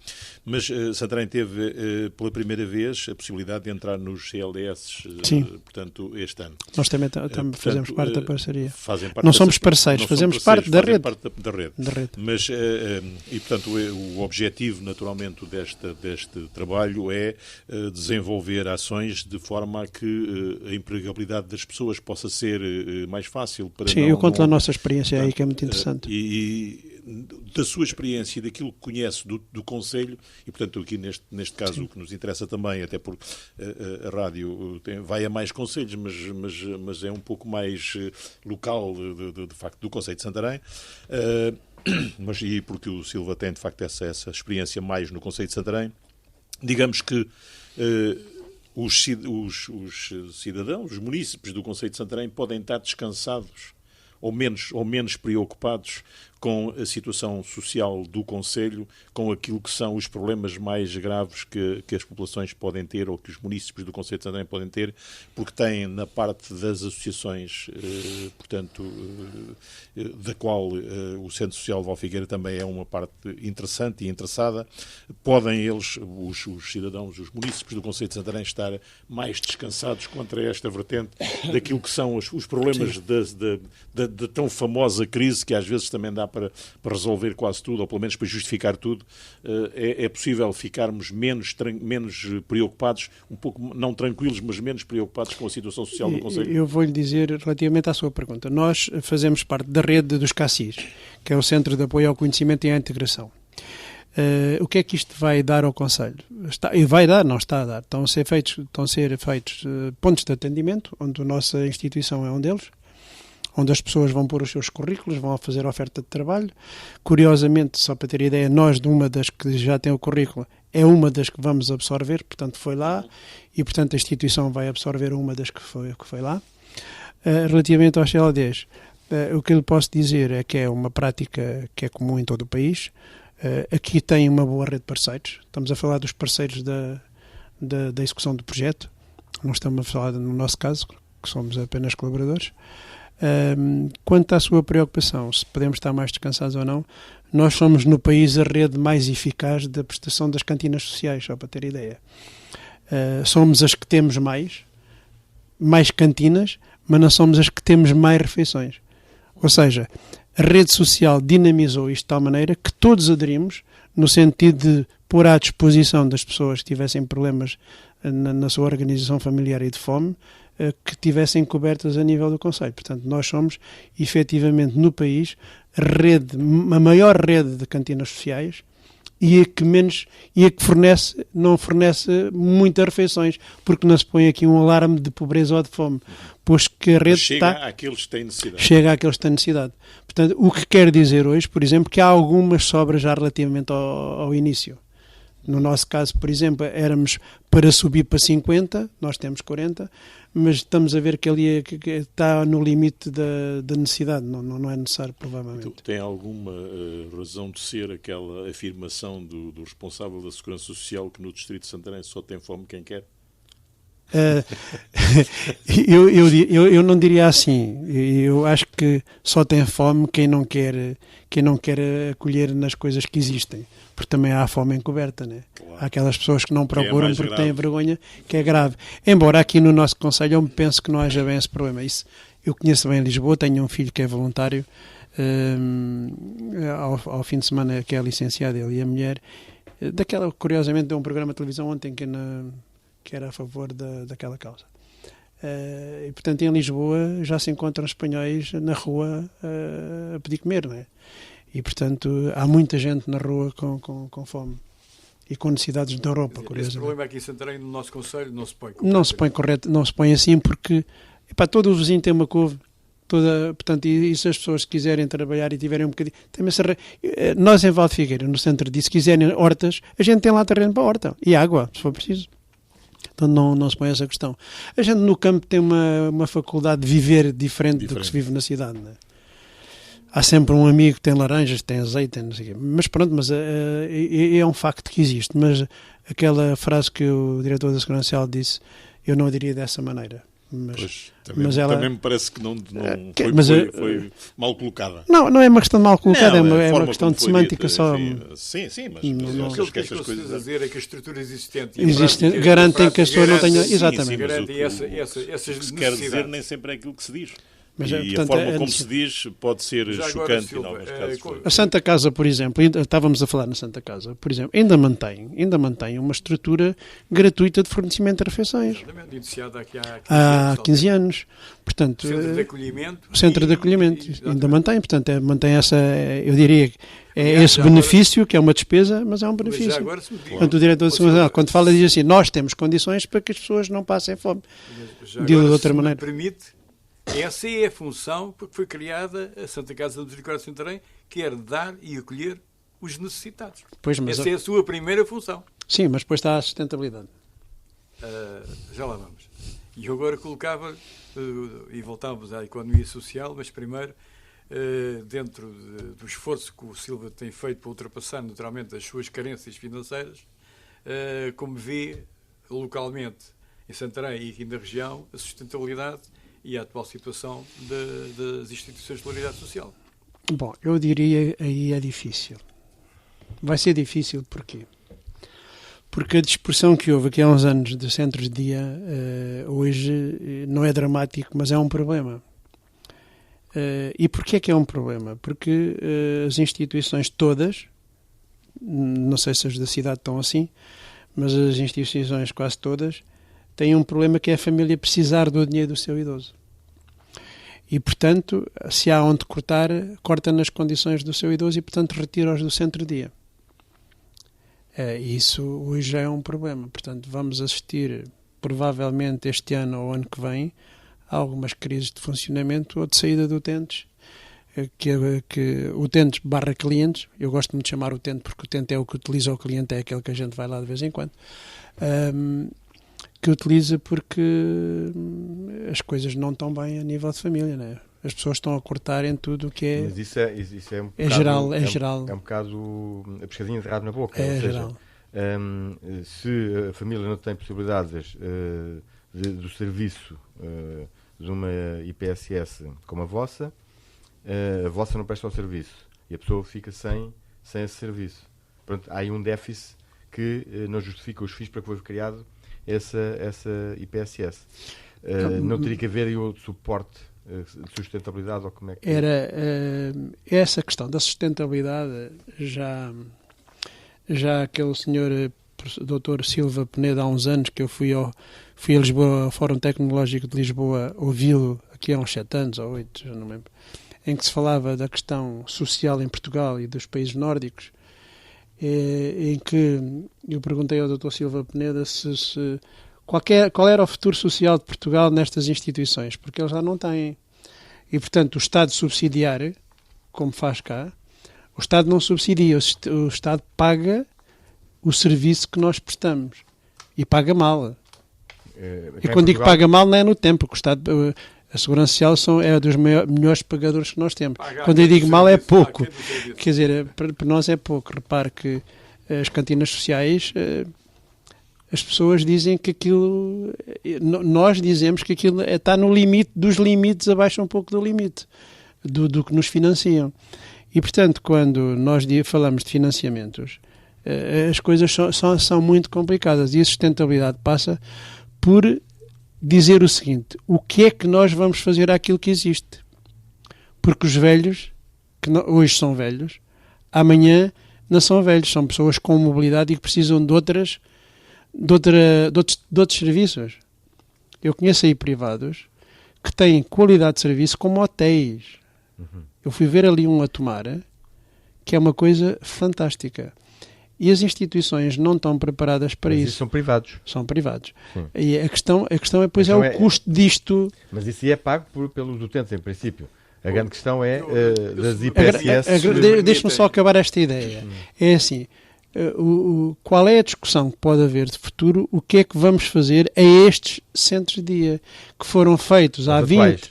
mas Santarém teve pela primeira vez a possibilidade de entrar nos CLDS, portanto, este ano. Nós também fazemos parte da parceria. Não somos parceiros, fazemos parte da rede. Mas, e portanto, o objetivo naturalmente deste trabalho é desenvolver ações de forma a que a empregabilidade das pessoas possa ser mais fácil. Eu conto a nossa experiência aí, que é muito interessante. E da sua experiência e daquilo que conhece do Concelho, e portanto aqui neste caso o que nos interessa também, até porque a rádio vai a mais concelhos, mas é um pouco mais local de facto do Concelho de Santarém, mas e porque o Silva tem de facto essa experiência mais no Concelho de Santarém, digamos que os cidadãos, os munícipes do Concelho de Santarém podem estar descansados ou menos preocupados com a situação social do Concelho, com aquilo que são os problemas mais graves que as populações podem ter ou que os munícipes do Concelho de Santarém podem ter, porque têm na parte das associações, portanto, da qual o Centro Social de Valfigueira também é uma parte interessante e interessada, podem eles, os cidadãos, os munícipes do Concelho de Santarém, estar mais descansados contra esta vertente daquilo que são os problemas da tão famosa crise que às vezes também dá para resolver quase tudo, ou pelo menos para justificar tudo. É possível ficarmos menos preocupados, um pouco, não tranquilos, mas menos preocupados com a situação social do Concelho? Eu vou-lhe dizer, relativamente à sua pergunta, nós fazemos parte da rede dos CACIs, que é o Centro de Apoio ao Conhecimento e à Integração. O que é que isto vai dar ao Conselho? E vai dar, não está a dar. Estão a ser feitos pontos de atendimento, onde a nossa instituição é um deles, onde as pessoas vão pôr os seus currículos, vão fazer a oferta de trabalho. Curiosamente, só para ter ideia, nós, de uma das que já tem o currículo, é uma das que vamos absorver, portanto foi lá, e portanto a instituição vai absorver uma das que foi lá. Relativamente aos CLDs, o que eu lhe posso dizer é que é uma prática que é comum em todo o país. Aqui tem uma boa rede de parceiros. Estamos a falar dos parceiros da execução do projeto. Não estamos a falar no nosso caso, que somos apenas colaboradores. Quanto à sua preocupação, se podemos estar mais descansados ou não, nós somos no país a rede mais eficaz da prestação das cantinas sociais, só para ter ideia. Somos as que temos mais cantinas, mas não somos as que temos mais refeições. Ou seja, a rede social dinamizou isto de tal maneira que todos aderimos, no sentido de pôr à disposição das pessoas que tivessem problemas na sua organização familiar e de fome, que tivessem cobertas a nível do Conselho. Portanto, nós somos, efetivamente, no país, a maior rede de cantinas sociais e a que não fornece muitas refeições, porque não se põe aqui um alarme de pobreza ou de fome, pois que a rede chega àqueles que têm necessidade. Chega àqueles que têm necessidade. Portanto, o que quer dizer hoje, por exemplo, que há algumas sobras já relativamente ao início. No nosso caso, por exemplo, éramos para subir para 50, nós temos 40, mas estamos a ver que ali está no limite da necessidade, não é necessário, provavelmente. Tem alguma razão de ser aquela afirmação do responsável da Segurança Social que no Distrito de Santarém só tem fome quem quer? Eu não diria assim. Eu acho que só tem fome quem não quer acolher nas coisas que existem, porque também há fome encoberta, né? Claro. Há aquelas pessoas que não procuram porque têm vergonha, que é grave. Embora aqui no nosso concelho eu penso que não haja bem esse problema. Isso, eu conheço bem Lisboa, tenho um filho que é voluntário, ao fim de semana que é licenciado, ele e a mulher, curiosamente deu um programa de televisão ontem que era a favor daquela causa. E, portanto, em Lisboa já se encontram espanhóis na rua a pedir comer, não é? E, portanto, há muita gente na rua com fome e com necessidades da Europa, curiosamente. Esse problema aqui em Santarém, no nosso concelho, não se põe correto. Não se põe assim porque todo o vizinho tem uma couve. Portanto, e se as pessoas quiserem trabalhar e tiverem um bocadinho... Nós em Val de Figueira, no centro disso, se quiserem hortas, a gente tem lá terreno para a horta e água, se for preciso. Então não se põe essa questão. A gente no campo tem uma faculdade de viver diferente do que se vive na cidade, não é? Há sempre um amigo que tem laranjas, tem azeite, não sei o quê. Mas pronto, é um facto que existe. Mas aquela frase que o diretor da Segurança Social disse, eu não diria dessa maneira. Também me parece que foi mal colocada. Não é uma questão de mal colocada, é uma questão de semântica só. Sim, mas o que essas coisas a dizer é que as estruturas existentes garantem que as pessoas não tenham... Exatamente. Garantem essas necessidades. O que se quer dizer nem sempre é aquilo que se diz. Mas, e portanto, a forma como se diz pode ser chocante em alguns casos. A Santa Casa, por exemplo, estávamos a falar na Santa Casa, por exemplo, ainda mantém uma estrutura gratuita de fornecimento de refeições. Iniciada aqui há 15 anos. Portanto, o Centro de Acolhimento. Ainda mantém, portanto, mantém essa, eu diria, esse benefício, que é uma despesa, mas é um benefício. Portanto, o diretor da Segurança, quando fala, diz assim, nós temos condições para que as pessoas não passem fome. De outra maneira. Permite. Essa é a função porque foi criada a Santa Casa de Misericórdia de Santarém, que é dar e acolher os necessitados. Essa é a sua primeira função. Sim, mas depois está a sustentabilidade. Já lá vamos. E eu agora colocava, e voltávamos à economia social, mas primeiro, dentro do esforço que o Silva tem feito para ultrapassar naturalmente as suas carências financeiras, como vê localmente em Santarém e aqui na região, a sustentabilidade e a atual situação das instituições de solidariedade social. Bom, eu diria aí é difícil. Vai ser difícil porquê? Porque a dispersão que houve aqui há uns anos de centros de dia, hoje não é dramático, mas é um problema. E porquê que é um problema? Porque as instituições todas, não sei se as da cidade estão assim, mas as instituições quase todas, têm um problema que é a família precisar do dinheiro do seu idoso. E, portanto, se há onde cortar, corta nas condições do seu idoso e, portanto, retira-os do centro-dia. Isso hoje já é um problema. Portanto, vamos assistir, provavelmente este ano ou ano que vem, a algumas crises de funcionamento ou de saída de utentes, que utentes / clientes, eu gosto muito de chamar utente porque o utente é o que utiliza, o cliente é aquele que a gente vai lá de vez em quando, que utiliza porque as coisas não estão bem a nível de família, não é? As pessoas estão a cortar em tudo o que é... Mas isso é um bocado, geral. É um bocado a pescadinha de rabo na boca. É ou seja, geral. Se a família não tem possibilidades do serviço de uma IPSS como a vossa não presta o serviço e a pessoa fica sem esse serviço. Pronto, há aí um déficit que não justifica os FIIs para que foi criado essa IPSS. Não teria que haver aí outro suporte de sustentabilidade ou como é que... Era essa questão da sustentabilidade, já aquele senhor Dr. Silva Peneda, há uns anos que eu fui a Lisboa, ao Fórum Tecnológico de Lisboa, ouvi-lo aqui há uns 7 anos ou 8, já não lembro, em que se falava da questão social em Portugal e dos países nórdicos, em que eu perguntei ao Dr. Silva Peneda qual era o futuro social de Portugal nestas instituições, porque eles já não têm. E, portanto, o Estado subsidiar, como faz cá, o Estado não subsidia, o Estado paga o serviço que nós prestamos. E paga mal. E quando digo paga mal, não é no tempo, porque o Estado... A Segurança Social é dos melhores pagadores que nós temos. Quando eu digo mal, é pouco. Quer dizer, para nós é pouco. Repare que as cantinas sociais, as pessoas dizem que aquilo... Nós dizemos que aquilo está no limite dos limites, abaixo um pouco do limite do que nos financiam. E, portanto, quando nós falamos de financiamentos, as coisas são muito complicadas. E a sustentabilidade passa por... dizer o seguinte: o que é que nós vamos fazer àquilo que existe? Porque os velhos, que hoje são velhos, amanhã não são velhos, são pessoas com mobilidade e que precisam de outros serviços. Eu conheço aí privados que têm qualidade de serviço como hotéis. Eu fui ver ali um a tomar, que é uma coisa fantástica. E as instituições não estão preparadas para isso. São privados. São privados. Sim. E a questão é, pois, o custo disto. Mas isso é pago pelos utentes, em princípio. A grande questão é das IPSS... Deixa-me só acabar esta ideia. É assim, qual é a discussão que pode haver de futuro? O que é que vamos fazer a estes centros de dia que foram feitos há 20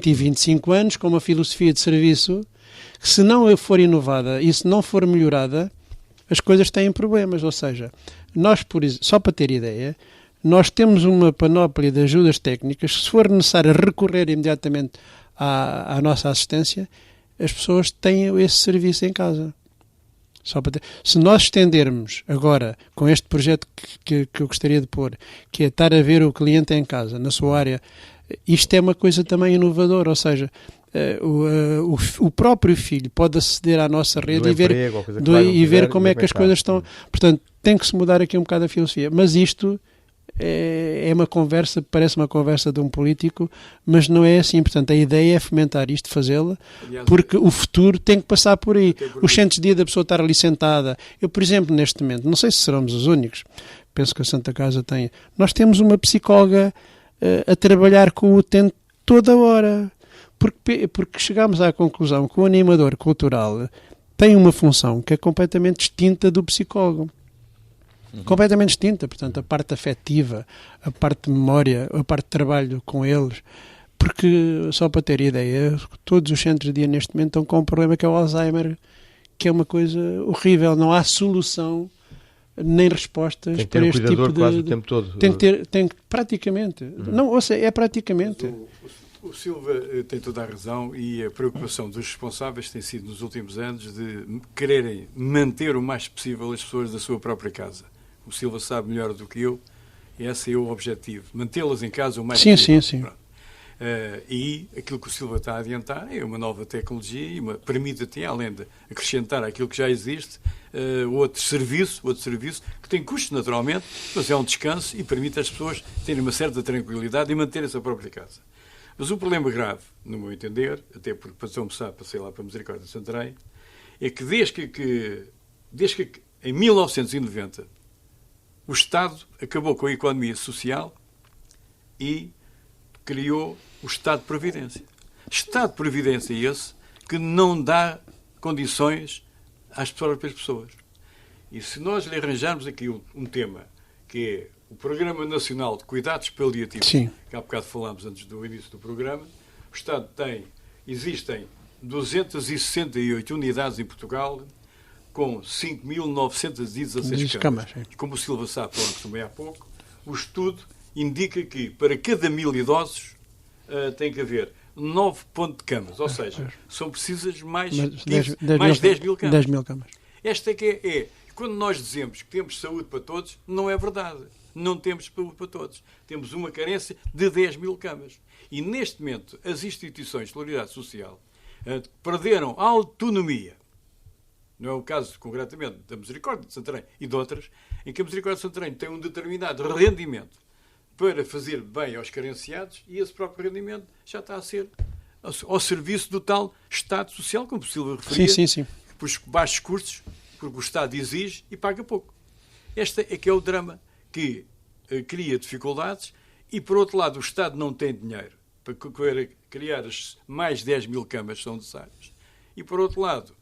e 25 anos com uma filosofia de serviço que, se não for inovada e se não for melhorada, as coisas têm problemas. Ou seja, nós, por exemplo, só para ter ideia, nós temos uma panóplia de ajudas técnicas que, se for necessário recorrer imediatamente à nossa assistência, as pessoas têm esse serviço em casa. Só para ter... Se nós estendermos agora, com este projeto que eu gostaria de pôr, que é estar a ver o cliente em casa, na sua área, isto é uma coisa também inovadora, ou seja, o próprio filho pode aceder à nossa rede e ver como é que as coisas estão. Portanto, tem que se mudar aqui um bocado a filosofia. Mas isto é uma conversa, parece uma conversa de um político, mas não é assim. Portanto, a ideia é fomentar isto, fazê-la, porque o futuro tem que passar por aí. Os centros de dia da pessoa estar ali sentada. Eu, por exemplo, neste momento, não sei se seremos os únicos, penso que a Santa Casa tem. Nós temos uma psicóloga a trabalhar com o utente toda hora. Porque chegámos à conclusão que o animador cultural tem uma função que é completamente distinta do psicólogo. Completamente distinta. Portanto, a parte afetiva, a parte de memória, a parte de trabalho com eles. Porque, só para ter ideia, todos os centros de dia neste momento estão com um problema que é o Alzheimer, que é uma coisa horrível. Não há solução nem respostas para este tipo de... quase o tempo todo. Tem que praticamente. Não, ou seja, é praticamente... O Silva tem toda a razão, e a preocupação dos responsáveis tem sido, nos últimos anos, de quererem manter o mais possível as pessoas da sua própria casa. O Silva sabe melhor do que eu, e esse é o objetivo, mantê-las em casa o mais possível. Sim. E aquilo que o Silva está a adiantar é uma nova tecnologia e permite até, além de acrescentar aquilo que já existe, outro serviço que tem custos naturalmente, mas é um descanso e permite às pessoas terem uma certa tranquilidade e manterem a sua própria casa. Mas o problema grave, no meu entender, até porque passei lá para a Misericórdia de Santarém, é que desde que em 1990, o Estado acabou com a economia social e criou o Estado de Previdência. Estado de Previdência esse que não dá condições às próprias pessoas. E se nós lhe arranjarmos aqui um tema, que é o Programa Nacional de Cuidados Paliativos, Sim. que há bocado falámos antes do início do programa, o Estado existem 268 unidades em Portugal, com 5.916 camas. Como o Silva sabe, falamos também há pouco, o estudo indica que para cada 1.000 idosos tem que haver 9 pontos de camas, ou seja, são precisas mais 10 mil camas. 10 mil camas. Esta é. Quando nós dizemos que temos saúde para todos, não é verdade. Não temos saúde para todos. Temos uma carência de 10 mil camas. E, neste momento, as instituições de solidariedade social perderam a autonomia. Não é o caso, concretamente, da Misericórdia de Santarém e de outras, em que a Misericórdia de Santarém tem um determinado rendimento para fazer bem aos carenciados e esse próprio rendimento já está a ser ao serviço do tal Estado Social, como o Silva referia, sim. por baixos custos, porque o Estado exige e paga pouco. Este é que é o drama que cria dificuldades e, por outro lado, o Estado não tem dinheiro para criar as mais 10 mil camas que são necessárias. E, por outro lado,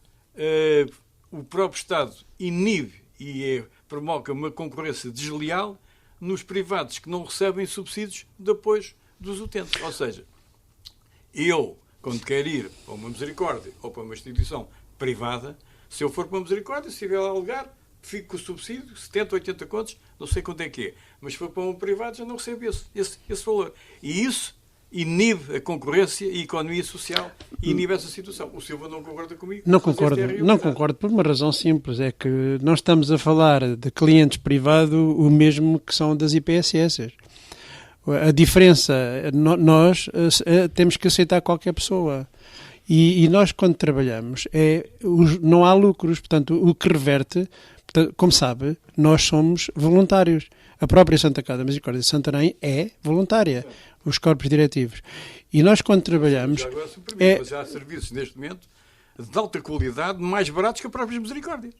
o próprio Estado inibe e provoca uma concorrência desleal nos privados que não recebem subsídios de apoio dos utentes. Ou seja, eu, quando quero ir para uma Misericórdia ou para uma instituição privada, se eu for para uma Misericórdia, se estiver lá a alugar, fico com o subsídio, 70, 80 contos, não sei quanto é que é. Mas se for para um privado, já não recebo esse valor. E isso inibe a concorrência e a economia social e inibe essa situação. O Silva não concorda comigo? Não concordo por uma razão simples, é que nós estamos a falar de clientes privados o mesmo que são das IPSS. A diferença, nós temos que aceitar qualquer pessoa. E nós, quando trabalhamos, não há lucros. Portanto, o que reverte, como sabe, nós somos voluntários. A própria Santa Casa da Misericórdia de Santarém é voluntária, os corpos diretivos. E nós, quando trabalhamos... Já agora, se me permite, mas há serviços, neste momento, de alta qualidade, mais baratos que a própria Misericórdia.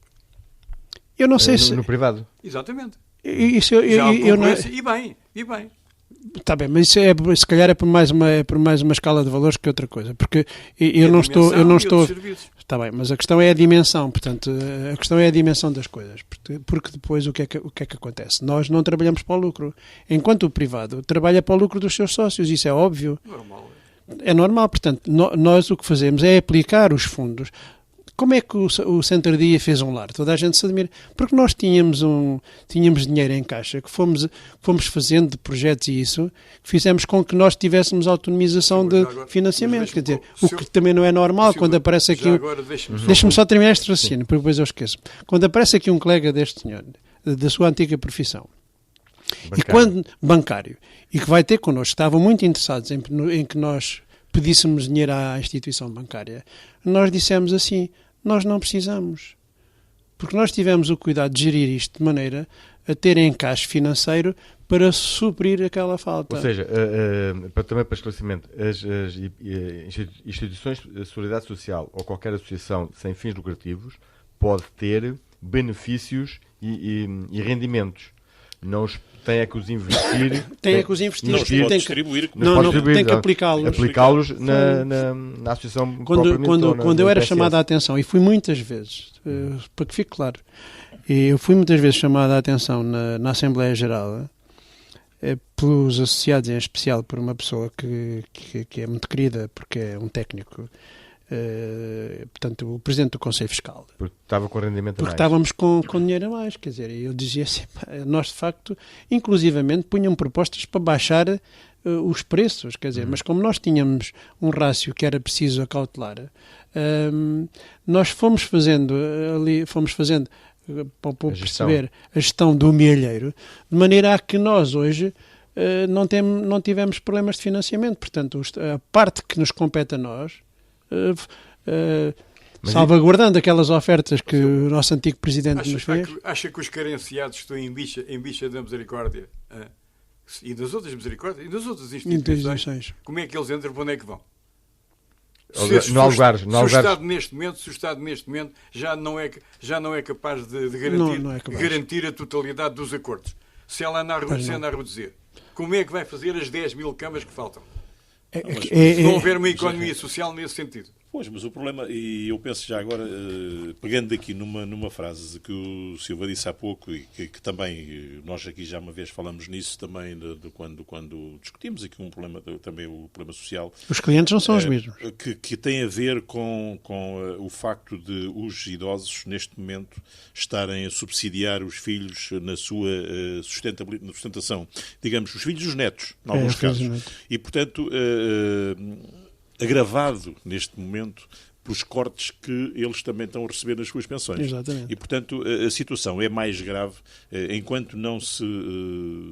Eu não sei se... No privado. Exatamente. Isso, eu não... E bem. Está bem, mas isso se calhar é por mais uma escala de valores que outra coisa, porque eu não estou... Está bem, mas a questão é a dimensão, portanto, a questão é a dimensão das coisas, porque depois o que é que acontece? Nós não trabalhamos para o lucro, enquanto o privado trabalha para o lucro dos seus sócios, isso é óbvio. Normal. É normal, portanto, nós o que fazemos é aplicar os fundos. Como é que o Centro Dia fez um lar? Toda a gente se admira. Porque nós tínhamos dinheiro em caixa, que fomos fazendo de projetos e isso, que fizemos com que nós tivéssemos autonomização de financiamento. Quer dizer, o que também não é normal quando aparece aqui... Deixa-me só terminar este raciocínio, porque depois eu esqueço. Quando aparece aqui um colega deste senhor, da sua antiga profissão, bancário, e que vai ter connosco, estavam muito interessados em que nós pedíssemos dinheiro à instituição bancária, nós dissemos assim: nós não precisamos, porque nós tivemos o cuidado de gerir isto de maneira a ter encaixe financeiro para suprir aquela falta. Ou seja, também para esclarecimento, as instituições de solidariedade social ou qualquer associação sem fins lucrativos pode ter benefícios e rendimentos. Não tem que os investir. Tem que os investir. Não os pode distribuir. Tem que aplicá-los. Aplicá-los na associação quando eu era chamado a atenção, e fui muitas vezes, para que fique claro, eu fui muitas vezes chamado a atenção na Assembleia Geral, pelos associados, em especial por uma pessoa que é muito querida, porque é um técnico, portanto, o Presidente do Conselho Fiscal. Porque estava com rendimento a mais. Porque estávamos com dinheiro a mais, quer dizer, eu dizia assim, nós de facto, inclusivamente, punham propostas para baixar os preços, quer dizer, mas como nós tínhamos um rácio que era preciso acautelar, nós fomos fazendo para perceber a gestão do milheiro, de maneira a que nós hoje não tivemos problemas de financiamento. Portanto, a parte que nos compete a nós, salvaguardando aquelas ofertas que o nosso antigo Presidente nos fez. Acha que os carenciados estão em bicha da Misericórdia e das outras Misericórdias e das outras instituições, como é que eles entram, para onde é que vão? Não há lugares. Se o Estado neste momento já não é capaz de garantir a totalidade dos acordos. Se ela anda a reduzir, como é que vai fazer as 10 mil camas que faltam? Se não houver uma economia social nesse sentido. Pois, mas o problema, e eu penso já agora, pegando aqui numa frase que o Silva disse há pouco, e que também nós aqui já uma vez falamos nisso também, quando discutimos aqui também o problema social. Os clientes não são os mesmos. Que tem a ver com o facto de os idosos, neste momento, estarem a subsidiar os filhos na sua sustentação. Digamos, os filhos e os netos, em alguns casos. E, portanto, agravado neste momento pelos cortes que eles também estão a receber nas suas pensões. Exatamente. E, portanto, a situação é mais grave enquanto não se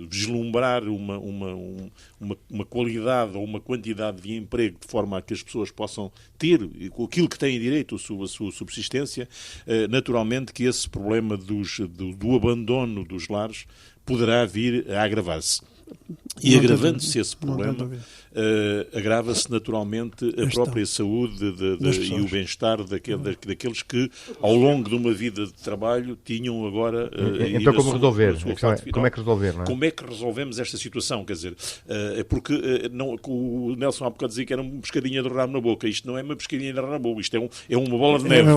vislumbrar uma qualidade ou uma quantidade de emprego de forma a que as pessoas possam ter aquilo que têm direito, a sua subsistência, naturalmente que esse problema do abandono dos lares poderá vir a agravar-se. E agravando-se esse problema, agrava-se naturalmente a própria saúde e o bem-estar daqueles que, ao longo de uma vida de trabalho, tinham agora... Então, como resolver? Como é que resolver? Não é? Como é que resolvemos esta situação? Quer dizer, porque o Nelson há bocado dizia que era uma pescadinha de rabo na boca. Isto não é uma pescadinha de rabo na boca, isto é uma bola de neve.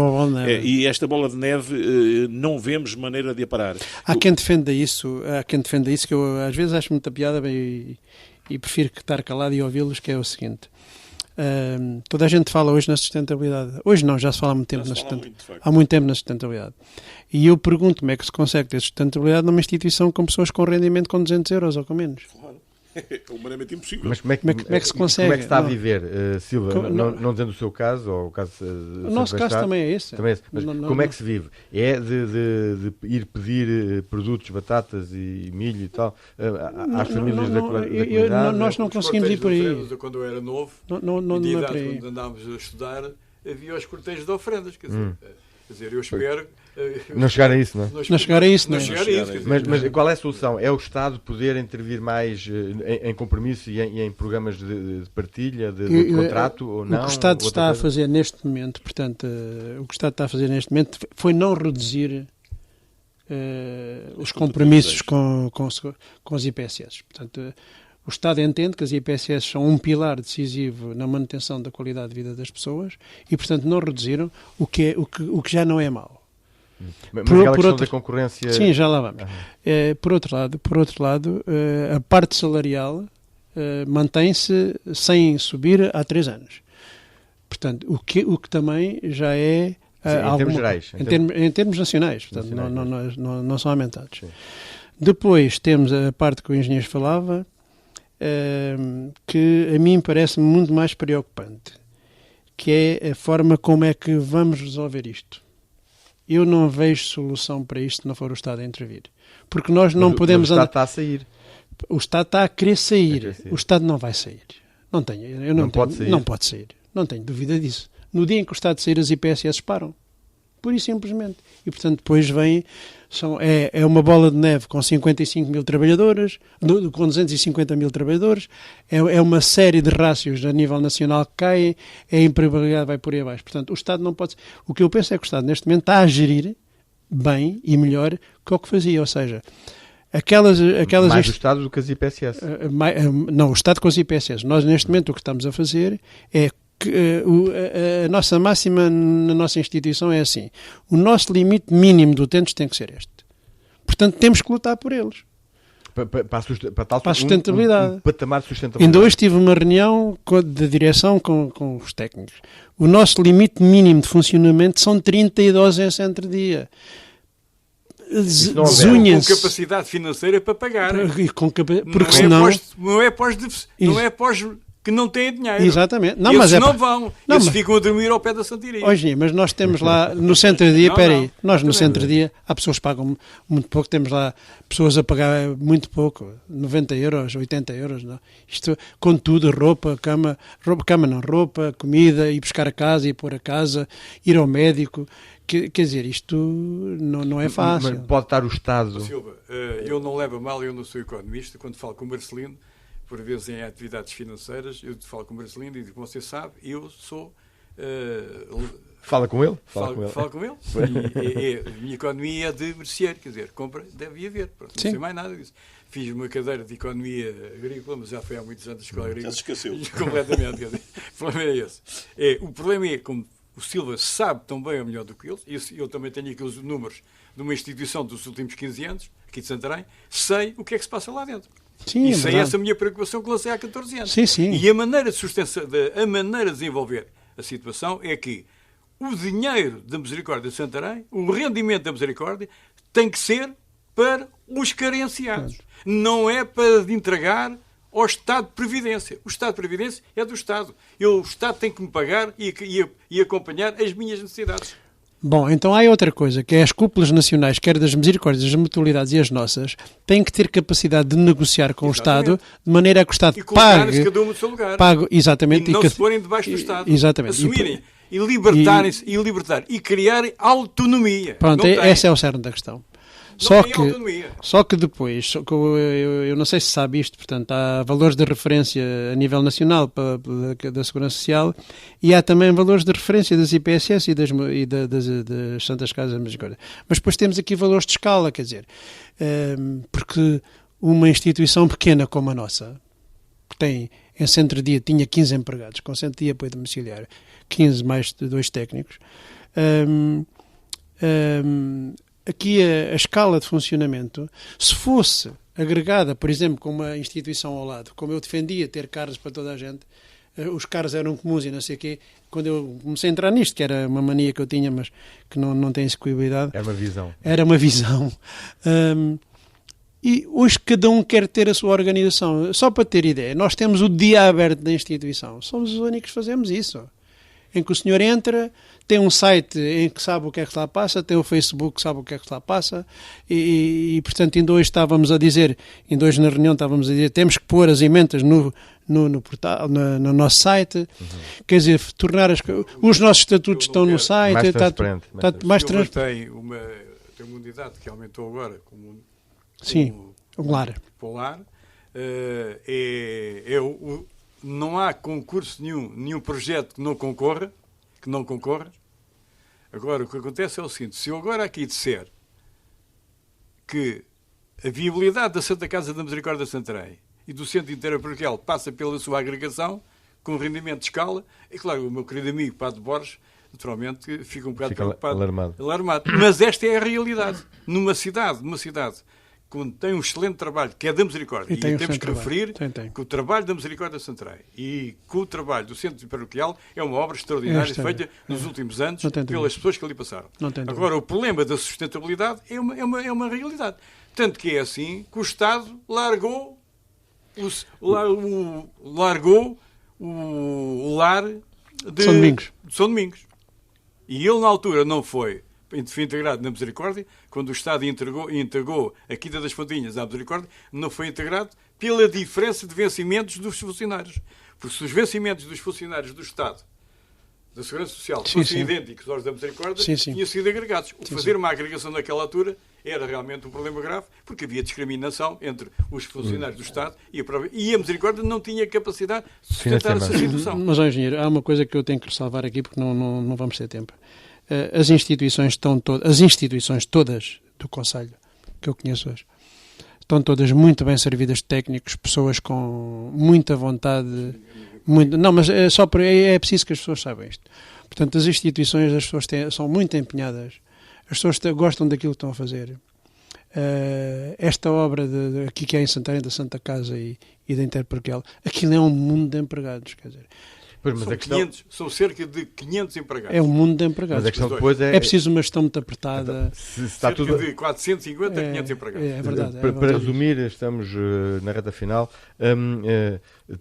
E esta bola de neve não vemos maneira de a parar. Há quem defenda isso, que eu às vezes acho muita piada e prefiro estar calado e ouvi-los, que é o seguinte. Toda a gente fala hoje na sustentabilidade. Hoje não, já se fala há muito tempo há muito tempo na sustentabilidade. E eu pergunto como é que se consegue ter sustentabilidade numa instituição com pessoas com rendimento com 200 euros ou com menos. Claro. É humanamente impossível. Mas como é que se consegue? Como é que está a viver, Silva? Não dizendo o seu caso, ou o caso... O nosso caso também é esse. Mas como é que se vive? É de ir pedir produtos, batatas e milho e tal, às famílias da comunidade? Nós não conseguimos ir por aí. Quando eu era novo, não de é idade, por aí. quando andávamos a estudar, havia os cortejos de ofrendas. Quer dizer, eu espero... Não chegar a isso, não é? Não chegar a isso, não é? Mas qual é a solução? É o Estado poder intervir mais em compromisso e em programas de partilha, de contrato, ou não? O que o Estado está a fazer neste momento, portanto, foi não reduzir os compromissos com os IPSS. Portanto, o Estado entende que as IPSS são um pilar decisivo na manutenção da qualidade de vida das pessoas e, portanto, não reduziram o que já não é mau. Mas aquela questão da concorrência... Sim, já lá vamos. Por outro lado, a parte salarial mantém-se sem subir há 3 anos. Portanto, o que também já é... em termos gerais. Em termos nacionais. Portanto, não são aumentados. Sim. Depois temos a parte que o engenheiro falava, que a mim parece muito mais preocupante, que é a forma como é que vamos resolver isto. Eu não vejo solução para isto se não for o Estado a intervir. Porque nós não podemos... O Estado está a sair. O Estado está a querer sair. O Estado não vai sair. Não pode sair. Não tenho dúvida disso. No dia em que o Estado sair, as IPSS param. Pura e simplesmente. E, portanto, depois vem... É uma bola de neve com 55 mil trabalhadores, com 250 mil trabalhadores, é uma série de rácios a nível nacional que caem, a empregabilidade vai por aí abaixo. Portanto, o Estado não pode... O que eu penso é que o Estado, neste momento, está a gerir bem e melhor que o que fazia, ou seja... Mais o Estado do que as IPSS. Não, o Estado com as IPSS. Nós, neste momento, o que estamos a fazer é que a nossa máxima na nossa instituição é assim: o nosso limite mínimo de utentes tem que ser este. Portanto, temos que lutar por eles. Para a sustentabilidade. Um patamar de sustentabilidade. Ainda hoje tive uma reunião de direção com os técnicos. O nosso limite mínimo de funcionamento são 30 idosos em centro de dia. Com capacidade financeira para pagar. Porque senão... Não é pós que não têm dinheiro. Exatamente. Não, esses mas não vão. Eles ficam a dormir ao pé da Santiria. Hoje, mas nós temos lá no centro de dia, no centro de dia, há pessoas que pagam muito pouco, temos lá pessoas a pagar muito pouco, 90 euros, 80 euros. Não. Isto, com tudo, roupa, roupa, comida, ir buscar a casa, ir pôr a casa, ir ao médico. Quer dizer, isto não é fácil. Mas pode estar o Estado... Silva, eu não levo a mal, eu não sou economista, quando falo com o Marcelino, por vezes em atividades financeiras, eu falo com o Marcelino e digo, você sabe, eu sou Fala com ele? Fala com ele. A minha economia é de merceeiro, quer dizer, compra deve haver. Pronto, não sei mais nada disso. Fiz uma cadeira de economia agrícola, mas já foi há muitos anos da escola agrícola. Já se esqueceu. Completamente. Quer dizer, o problema é esse. O problema é, como o Silva sabe tão bem ou melhor do que eles, eu também tenho aqui os números de uma instituição dos últimos 15 anos, aqui de Santarém, sei o que é que se passa lá dentro. Sim, e sei essa minha preocupação que lancei há 14 anos. Sim. E a maneira de desenvolver a situação é que o dinheiro da Misericórdia de Santarém, o rendimento da Misericórdia, tem que ser para os carenciados. Não é para entregar ao Estado de Previdência. O Estado de Previdência é do Estado. O Estado tem que me pagar e acompanhar as minhas necessidades. Bom, então há outra coisa, que é as cúpulas nacionais, quer das Misericórdias, das Mutualidades e as nossas, têm que ter capacidade de negociar com o Estado, de maneira a que o Estado pague... cada um no seu lugar. Exatamente. E não se porem debaixo do Estado. Exatamente. Assumirem. E libertarem-se e criarem autonomia. Pronto, esse é o cerne da questão. Só que depois, eu não sei se sabe isto, portanto, há valores de referência a nível nacional da Segurança Social e há também valores de referência das IPSS e das Santas Casas da Misericórdia. Mas depois temos aqui valores de escala, quer dizer, porque uma instituição pequena como a nossa, que tem em centro-dia, tinha 15 empregados, com centro-dia apoio domiciliário, 15 mais 2 técnicos, aqui a escala de funcionamento, se fosse agregada, por exemplo, com uma instituição ao lado, como eu defendia ter carros para toda a gente, os carros eram comuns e não sei o quê, quando eu comecei a entrar nisto, que era uma mania que eu tinha, mas que não tem execuibilidade. Era uma visão. E hoje cada um quer ter a sua organização. Só para ter ideia, nós temos o dia aberto da instituição. Somos os únicos que fazemos isso. Em que o senhor entra, tem um site em que sabe o que é que lá passa, tem o Facebook que sabe o que é que lá passa e portanto, ainda hoje na reunião estávamos a dizer, temos que pôr as emendas no portal, no nosso site, quer dizer, tornar os nossos estatutos estão no site, mais transparente. Mais transparente. Tem uma unidade que aumentou agora, o Polar, não há concurso nenhum projeto que não concorra. Agora, o que acontece é o seguinte, se eu agora aqui disser que a viabilidade da Santa Casa da Misericórdia de Santarém e do Centro Interparoquial passa pela sua agregação, com rendimento de escala, é claro, o meu querido amigo Padre Borges, naturalmente, fica um bocado preocupado. Alarmado. Mas esta é a realidade. Numa cidade quando tem um excelente trabalho, que é da Misericórdia, e temos que referir que o trabalho da Misericórdia de Santarém e que o trabalho do Centro Paroquial é uma obra extraordinária feita nos últimos anos pelas pessoas que ali passaram. Agora, o problema da sustentabilidade é uma realidade. Tanto que é assim que o Estado largou o lar de São Domingos. E ele, na altura, não foi integrado na Misericórdia, quando o Estado entregou a Quinta das Fontinhas à Misericórdia, não foi integrado pela diferença de vencimentos dos funcionários. Porque se os vencimentos dos funcionários do Estado, da Segurança Social, fossem idênticos aos da Misericórdia, tinham sido agregados. Fazer uma agregação naquela altura era realmente um problema grave, porque havia discriminação entre os funcionários do Estado e a Misericórdia não tinha capacidade de sustentar essa situação. Mas, engenheiro, há uma coisa que eu tenho que ressalvar aqui, porque não vamos ter tempo. As instituições todas do Conselho que eu conheço hoje estão todas muito bem servidas de técnicos, pessoas com muita vontade. Mas é preciso que as pessoas saibam isto. Portanto, as instituições, as pessoas são muito empenhadas, as pessoas gostam daquilo que estão a fazer. Esta obra aqui que é em Santarém, da Santa Casa e da Interparoquial, aquilo é um mundo de empregados, quer dizer. São cerca de 500 empregados. É um mundo de empregados. Mas a questão depois é preciso uma gestão muito apertada. Está tudo de 450 a 500 empregados. É verdade. Para resumir, estamos na reta final.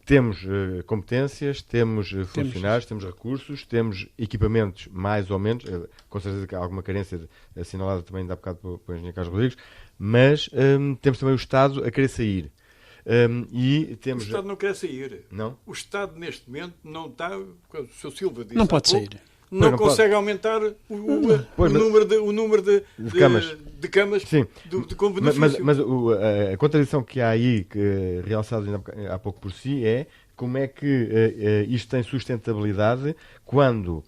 Temos competências, temos funcionários, temos recursos, temos equipamentos, mais ou menos. Com certeza que há alguma carência assinalada também ainda há bocado pelo engenheiro Carlos Rodrigues. Mas temos também o Estado a querer sair. O Estado não quer sair. Não? O Estado, neste momento, não está... O Sr. Silva disse não pode sair. Não consegue aumentar o número de camas com benefício. Mas a contradição que há aí, que realçado há pouco por si, é como é que isto tem sustentabilidade quando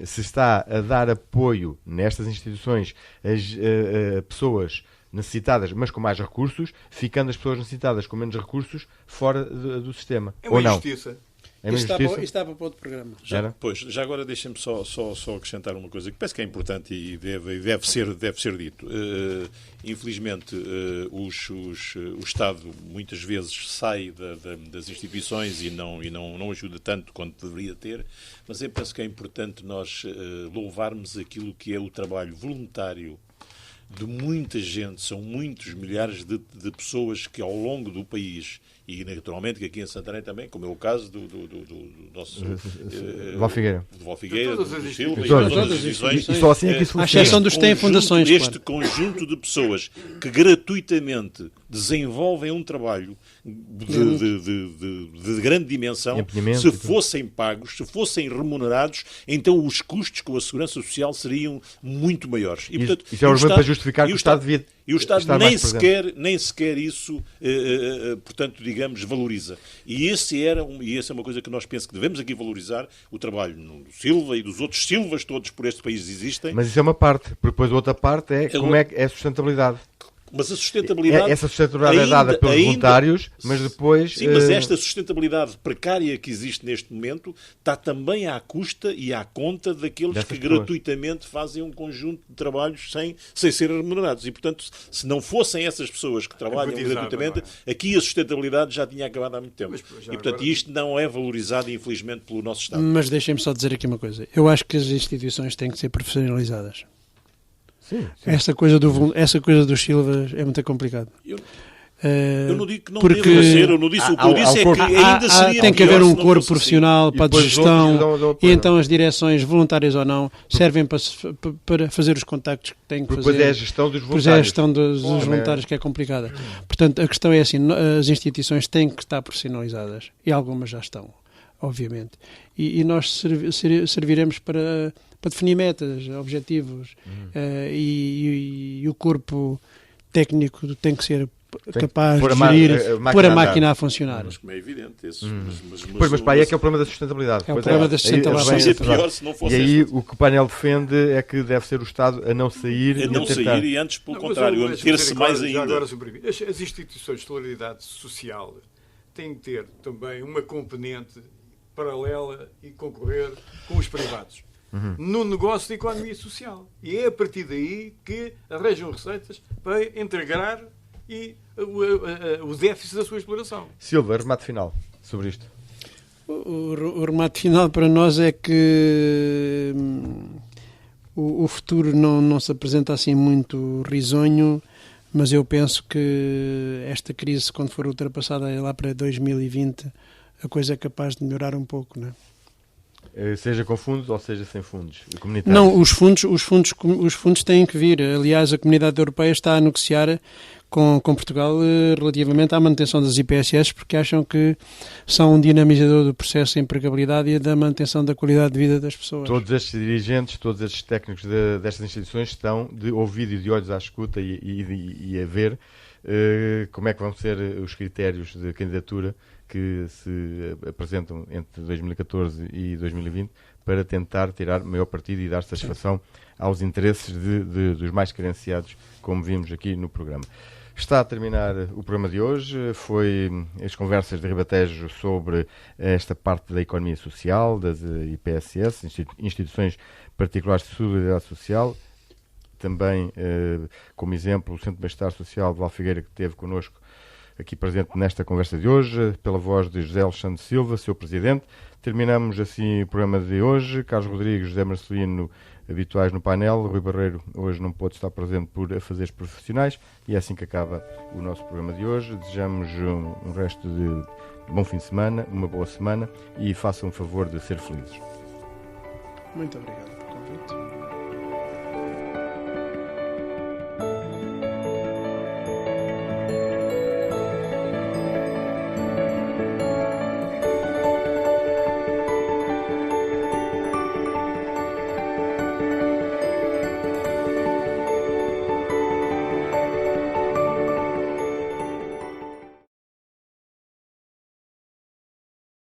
se está a dar apoio nestas instituições a pessoas necessitadas, mas com mais recursos, ficando as pessoas necessitadas com menos recursos fora do sistema. É uma ou não? injustiça. É uma injustiça? Está para outro programa. Já agora deixem-me só acrescentar uma coisa que penso que é importante e deve ser dito. Infelizmente, o Estado muitas vezes sai das instituições e não ajuda tanto quanto deveria ter, mas eu penso que é importante nós louvarmos aquilo que é o trabalho voluntário de muita gente, são muitos milhares de pessoas que ao longo do país, e naturalmente que aqui em Santarém também, como é o caso do nosso Valfigueira, do Silva, e todas as instituições. E só assim é que isso funciona. À exceção dos que têm fundações. Este conjunto de pessoas que gratuitamente desenvolvem um trabalho de grande dimensão, se fossem pagos, se fossem remunerados, então os custos com a segurança social seriam muito maiores. E, portanto, isso é o argumento para justificar que o Estado devia. E o Estado nem sequer isso, portanto, digamos, valoriza. E essa é uma coisa que nós pensamos que devemos aqui valorizar, o trabalho do Silva e dos outros Silvas todos por este país existem. Mas isso é uma parte, porque depois a outra parte é como é a sustentabilidade. Mas a sustentabilidade... Essa sustentabilidade é dada pelos voluntários, mas depois... Sim, mas esta sustentabilidade precária que existe neste momento está também à custa e à conta daqueles que gratuitamente fazem um conjunto de trabalhos sem ser remunerados. E, portanto, se não fossem essas pessoas que trabalham gratuitamente, aqui a sustentabilidade já tinha acabado há muito tempo. E, portanto, isto não é valorizado, infelizmente, pelo nosso Estado. Mas deixem-me só dizer aqui uma coisa. Eu acho que as instituições têm que ser profissionalizadas. Sim. Essa coisa dos Silvas é muito complicado. Eu não digo que não deva ser, eu não disse. O que eu disse é que ainda seria tem que haver um corpo profissional para a gestão e então as direções, voluntárias ou não, servem para fazer os contactos que têm que fazer. Depois é a gestão dos voluntários. Depois é a gestão dos voluntários que é complicada. Portanto, a questão é assim, as instituições têm que estar profissionalizadas e algumas já estão, obviamente. E nós serviremos para definir metas, objetivos e o corpo técnico tem que ser capaz de gerir, pôr a máquina a funcionar. Mas como é evidente, mas para aí é que é o problema da sustentabilidade. É o problema da sustentabilidade. E aí o que o painel defende é que deve ser o Estado a não sair e antes, pelo contrário, a meter-se mais ainda. Agora, as instituições de solidariedade social têm que ter também uma componente paralela e concorrer com os privados. No negócio de economia social. E é a partir daí que arranjam receitas para integrar o déficit da sua exploração. Silva, remate final sobre isto. O remate final para nós é que o futuro não se apresenta assim muito risonho, mas eu penso que esta crise, quando for ultrapassada lá para 2020, a coisa é capaz de melhorar um pouco, não é? Seja com fundos ou seja sem fundos comunitários? Não, os fundos têm que vir. Aliás, a Comunidade Europeia está a negociar com Portugal relativamente à manutenção das IPSS, porque acham que são um dinamizador do processo de empregabilidade e da manutenção da qualidade de vida das pessoas. Todos estes dirigentes, todos estes técnicos destas instituições estão de ouvido e de olhos à escuta e a ver como é que vão ser os critérios de candidatura que se apresentam entre 2014 e 2020 para tentar tirar maior partido e dar satisfação aos interesses dos mais carenciados, como vimos aqui no programa. Está a terminar o programa de hoje. Foi as conversas de Ribatejo sobre esta parte da economia social, das IPSS, Instituições Particulares de Solidariedade Social. Também, como exemplo, o Centro de Bem-Estar Social de Valfigueira, que esteve connosco aqui presente nesta conversa de hoje, pela voz de José Alexandre Silva, seu Presidente. Terminamos assim o programa de hoje. Carlos Rodrigues, José Marcelino, habituais no painel. Rui Barreiro hoje não pôde estar presente por afazeres profissionais. E é assim que acaba o nosso programa de hoje. Desejamos um resto de bom fim de semana, uma boa semana e façam o favor de ser felizes. Muito obrigado pelo convite.